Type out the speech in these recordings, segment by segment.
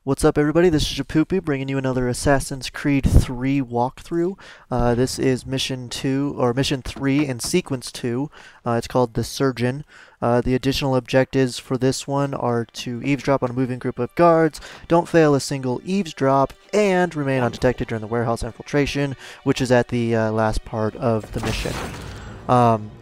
What's up, everybody? This is Japoopy bringing you another Assassin's Creed 3 walkthrough. This is Mission 2, or Mission 3 in Sequence 2. It's called The Surgeon. The additional objectives for this one are to eavesdrop on a moving group of guards, don't fail a single eavesdrop, and remain undetected during the warehouse infiltration, which is at the last part of the mission.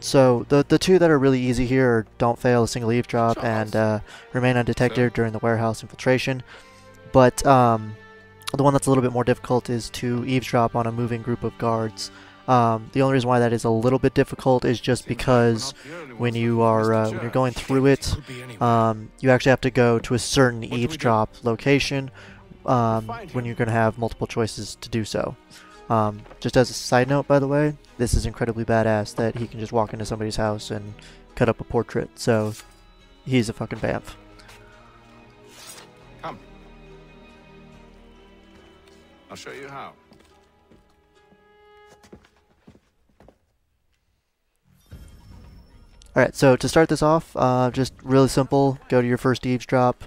So the two that are really easy here are don't fail a single eavesdrop and remain undetected during the warehouse infiltration. But the one that's a little bit more difficult is to eavesdrop on a moving group of guards. The only reason why that is a little bit difficult is just because when you are when you're going through it, you actually have to go to a certain eavesdrop location when you're going to have multiple choices to do so. Just as a side note, by the way, this is incredibly badass that he can just walk into somebody's house and cut up a portrait. So he's a fucking bamf. Come. I'll show you how. Alright, so to start this off, just really simple, go to your first eavesdrop.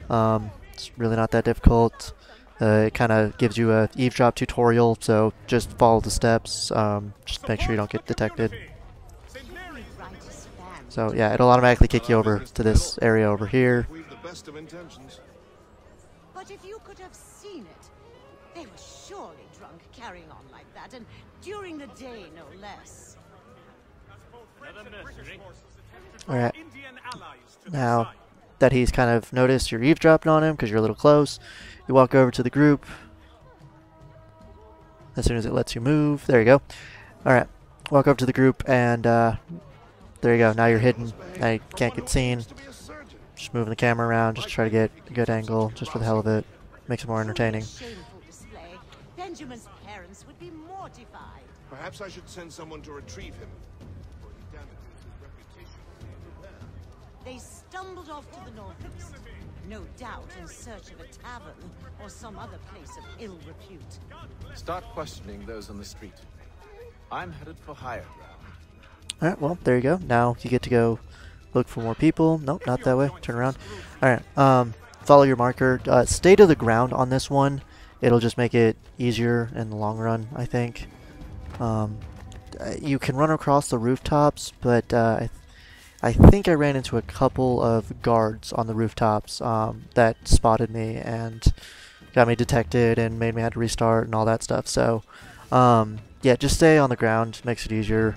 It's really not that difficult. It kind of gives you a eavesdrop tutorial, so just follow the steps, just make sure you don't get detected. So yeah, it'll automatically kick you over to this area over here. But if you could have seen it, they were surely drunk carrying on like that, and during the day, no less. Alright, now that he's kind of noticed you're eavesdropping on him because you're a little close, you walk over to the group as soon as it lets you move. There you go. Alright, walk over to the group and there you go, now you're hidden, now you can't get seen. Just moving the camera around, just try to get a good angle, just for the hell of it. Makes it more entertaining. Benjamin's parents would be mortified. Perhaps I should send someone to retrieve him. They stumbled off to the northeast, no doubt in search of a tavern or some other place of ill repute. Start questioning those on the street. I'm headed for higher ground. Alright, well, there you go. Now you get to go look for more people. Nope, not that way. Turn around. Alright, follow your marker. Stay to the ground on this one. It'll just make it easier in the long run, I think. You can run across the rooftops, but I think I ran into a couple of guards on the rooftops that spotted me and got me detected and made me have to restart and all that stuff. So, yeah, just stay on the ground. Makes it easier.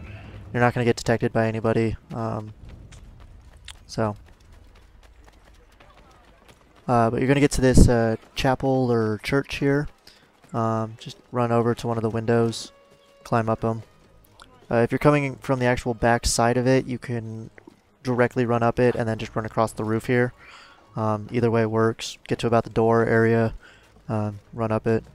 You're not going to get detected by anybody. But you're going to get to this chapel or church here. Just run over to one of the windows, climb up them. If you're coming from the actual back side of it, you can directly run up it and then just run across the roof here. Either way works. Get to about the door area, run up it.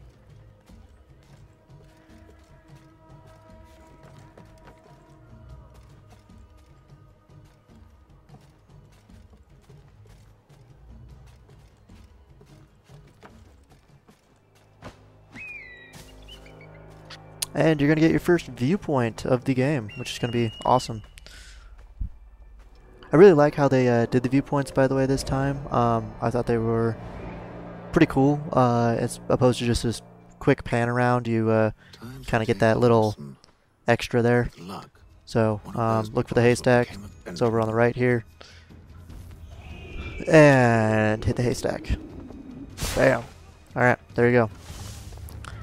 And you're going to get your first viewpoint of the game, which is going to be awesome. I really like how they did the viewpoints, by the way, this time. I thought they were pretty cool, as opposed to just this quick pan around. You kind of get that little extra there. So look for the haystack. It's over on the right here. And hit the haystack. Bam. Alright, there you go.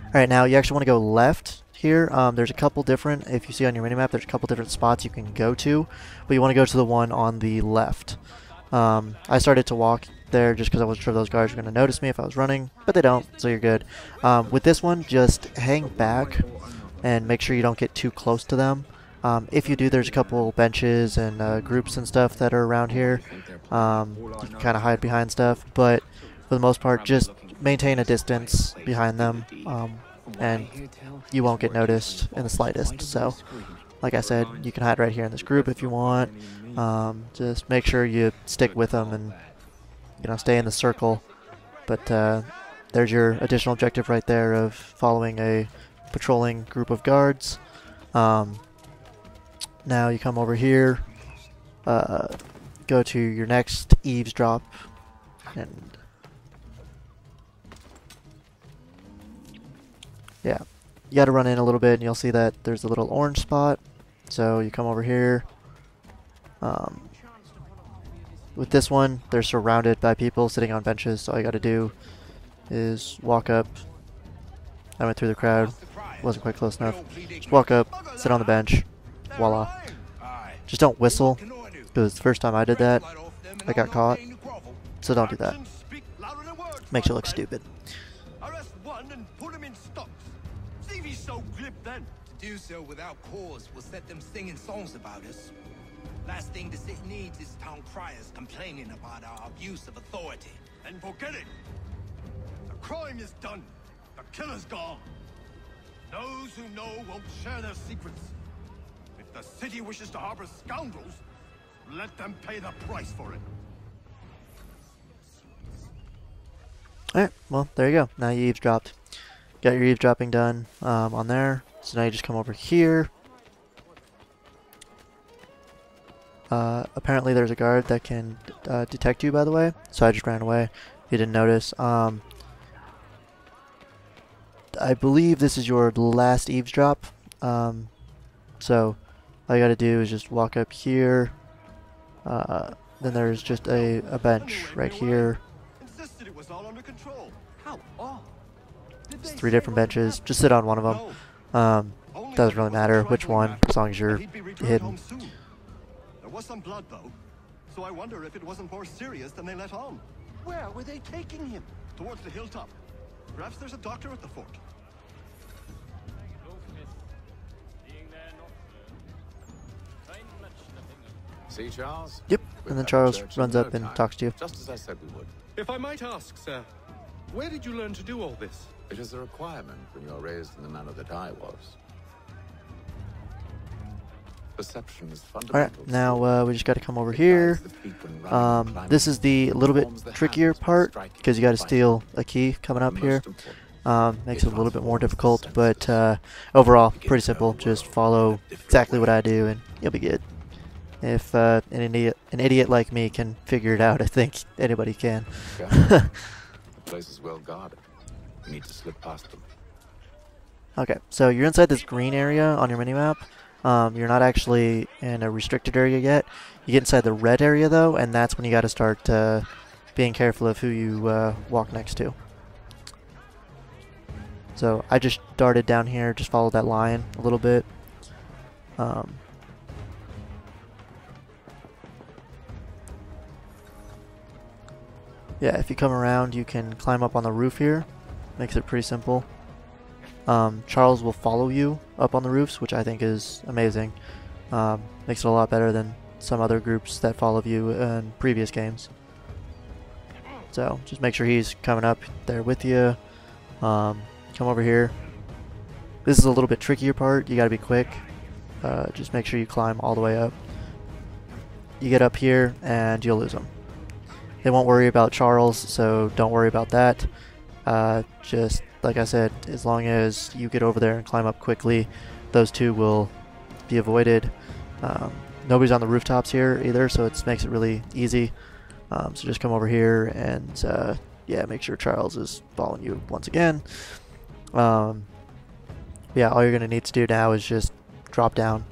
Alright, now you actually want to go left here. There's a couple different, if you see on your minimap, there's a couple different spots you can go to, but you want to go to the one on the left. I started to walk there just because I wasn't sure those guards were going to notice me if I was running, but they don't, so you're good. With this one, just hang back and make sure you don't get too close to them. If you do, there's a couple benches and groups and stuff that are around here. You can kind of hide behind stuff, but for the most part, just maintain a distance behind them. And you won't get noticed in the slightest. So, like I said, you can hide right here in this group if you want. Just make sure you stick with them and, you know, stay in the circle. But there's your additional objective right there of following a patrolling group of guards. Now you come over here, go to your next eavesdrop, and Yeah, you got to run in a little bit, and you'll see that there's a little orange spot. So you come over here. With this one, they're surrounded by people sitting on benches. So all you got to do is walk up. I went through the crowd. Wasn't quite close enough. Just walk up, sit on the bench. Voila. Just don't whistle, because the first time I did that, I got caught. So don't do that. Makes you look stupid. Arrest one and put him in stocks. See if he's so glib then. To do so without cause will set them singing songs about us. Last thing the city needs is town criers complaining about our abuse of authority. And forget it. The crime is done. The killer's gone. Those who know won't share their secrets. If the city wishes to harbor scoundrels, let them pay the price for it. Alright, well, there you go. Now you eavesdropped. Got your eavesdropping done on there. So now you just come over here. Apparently there's a guard that can detect you, by the way. So I just ran away. If you didn't notice. I believe this is your last eavesdrop. So all you gotta do is just walk up here. Then there's just a bench right here. Insisted it was all under control. How odd. It's 3 different benches. Just sit on one of them. Doesn't really matter which one, as long as you're hidden. There was some blood though, so I wonder if it wasn't more serious than they let on. Where were they taking him? Towards the hilltop. Perhaps there's a doctor at the fort. See, Charles? Yep, We've and then had Charles church in runs no up and time, talks to you. Just as I said we would. If I might ask, sir, where did you learn to do all this? It is a requirement when you are raised in the manner that I was. Perception is fundamental. Alright, now we just got to come over here. This is the little bit trickier part, because you got to steal a key coming up here. Makes it a little bit more difficult, but overall, pretty simple. Just follow exactly what I do and you'll be good. If an idiot like me can figure it out, I think anybody can. The place is well guarded. You need to slip past them. Okay, so you're inside this green area on your minimap. You're not actually in a restricted area yet. You get inside the red area though, and that's when you got to start being careful of who you walk next to. So I just darted down here, just followed that line a little bit. Yeah, if you come around, you can climb up on the roof here. Makes it pretty simple. Charles will follow you up on the roofs, which I think is amazing. Makes it a lot better than some other groups that follow you in previous games. So just make sure he's coming up there with you. Come over here. This is a little bit trickier part. You gotta be quick. Just make sure you climb all the way up. You get up here and you'll lose them. They won't worry about Charles, so don't worry about that. Just like I said, as long as you get over there and climb up quickly, those two will be avoided. Nobody's on the rooftops here either, so it makes it really easy. So just come over here and yeah, make sure Charles is following you once again. Yeah, all you're gonna need to do now is just drop down.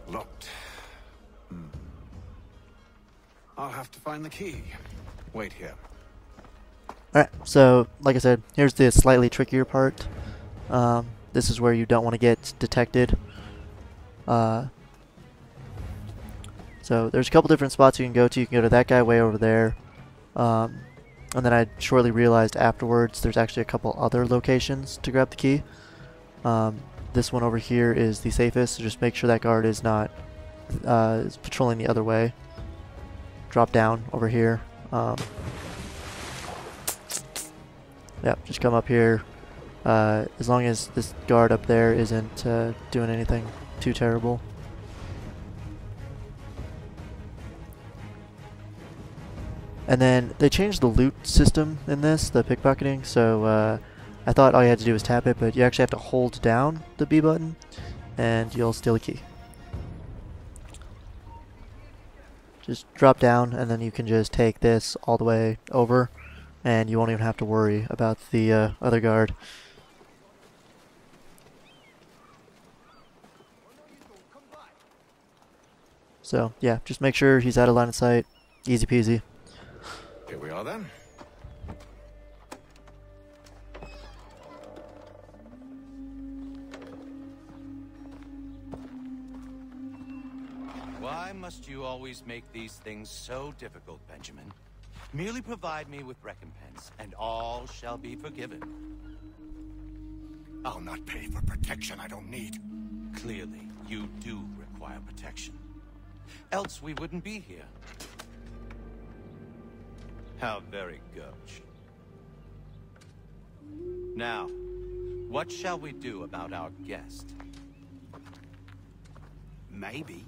Locked. I'll have to find the key. Wait here. Alright, so like I said, here's the slightly trickier part. This is where you don't want to get detected. So there's a couple different spots you can go to. You can go to that guy way over there. And then I shortly realized afterwards there's actually a couple other locations to grab the key. This one over here is the safest, so just make sure that guard is not is patrolling the other way. Drop down over here. Yep, just come up here. As long as this guard up there isn't doing anything too terrible. And then they changed the loot system in this, the pickpocketing, so I thought all you had to do was tap it, but you actually have to hold down the B button and you'll steal a key. just drop down, and then you can just take this all the way over, and you won't even have to worry about the other guard. So yeah, just make sure he's out of line of sight. Easy peasy. Here we are then. Why must you always make these things so difficult, Benjamin? Merely provide me with recompense, and all shall be forgiven. I'll not pay for protection I don't need. Clearly, you do require protection. Else we wouldn't be here. How very gauche. Now, what shall we do about our guest? Maybe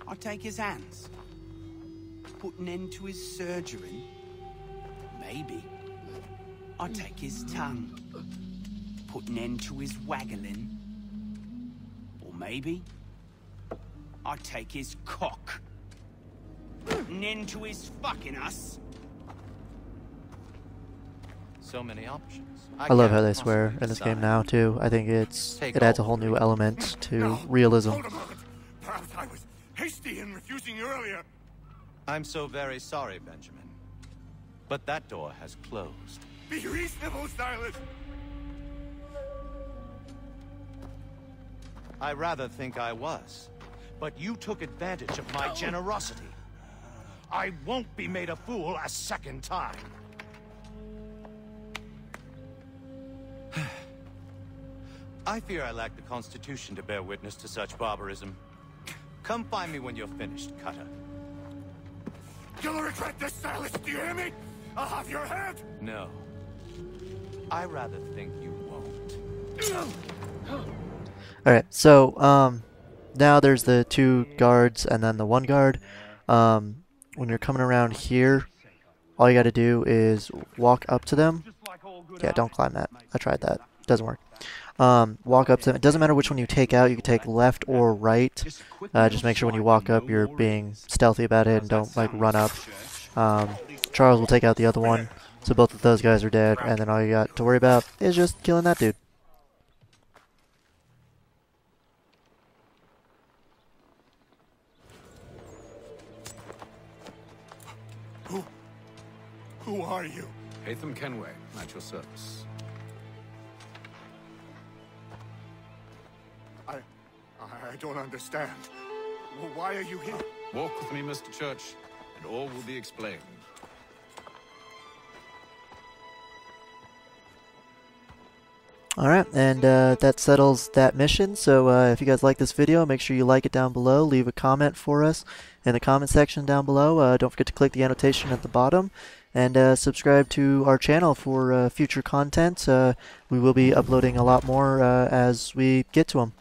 I'll take his hands. Put an end to his surgery. Maybe I'll take his tongue. Put an end to his waggling. Or maybe I'll take his cock. Put an end to his fucking us. So many options. I love how can't they swear possibly in this game decide. now too. I think Take it adds a all whole new three. element to No, realism. Hold a moment. Perhaps I was hasty in refusing you earlier. I'm so very sorry, Benjamin. But that door has closed. Be reasonable, Silas. I rather think I was. But you took advantage of my generosity. I won't be made a fool a second time. I fear I lack the constitution to bear witness to such barbarism. Come find me when you're finished, Cutter. You'll regret this, Silas. Do you hear me? I'll have your head. No. I rather think you won't. Alright, so now there's the 2 guards and then the 1 guard. When you're coming around here, all you gotta do is walk up to them. Yeah, don't climb that. I tried that. Doesn't work. Walk up to them. It doesn't matter which one you take out. You can take left or right. Just make sure when you walk up you're being stealthy about it and don't like run up. Charles will take out the other one. So both of those guys are dead, and then all you got to worry about is just killing that dude. Who are you? Hatham Kenway, at your service. I don't understand. Why are you here? Walk with me, Mr. Church, and all will be explained. Alright, and that settles that mission. So if you guys like this video, make sure you like it down below. Leave a comment for us in the comment section down below. Don't forget to click the annotation at the bottom. And subscribe to our channel for future content. We will be uploading a lot more as we get to them.